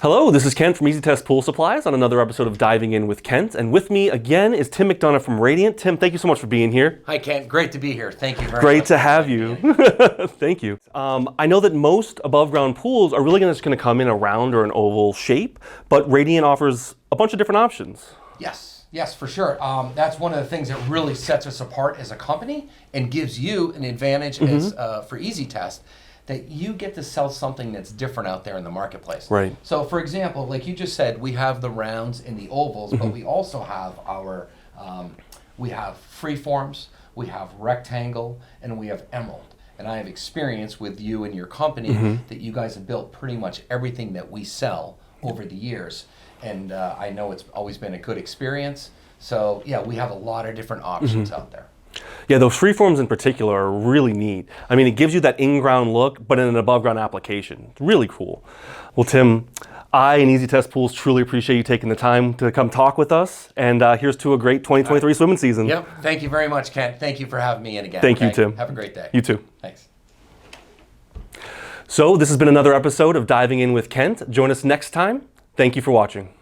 Hello, this is Kent from Easy Test Pool Supplies on another episode of Diving In with Kent. And with me again is Tim McDonough from Radiant. Tim, thank you so much for being here. Hi, Kent. Great to be here. Thank you very much. Great to have you. Thank you. I know that most above ground pools are really just going to come in a round or an oval shape, but Radiant offers a bunch of different options. Yes, for sure. That's one of the things that really sets us apart as a company and gives you an advantage as for Easy Test, that you get to sell something that's different out there in the marketplace. Right. So, for example, like you just said, we have the rounds and the ovals, but we also have our, we have freeforms, we have rectangle, and we have emerald. And I have experience with you and your company that you guys have built pretty much everything that we sell over the years. And I know it's always been a good experience. So, yeah, we have a lot of different options out there. Yeah, those freeforms in particular are really neat. I mean, it gives you that in-ground look, but in an above-ground application. It's really cool. Well, Tim, I and Easy Test Pools truly appreciate you taking the time to come talk with us. And here's to a great 2023 swimming season. Yep. Thank you very much, Kent. Thank you for having me in again. Thank you, Tim. Have a great day. You too. Thanks. So this has been another episode of Diving In with Kent. Join us next time. Thank you for watching.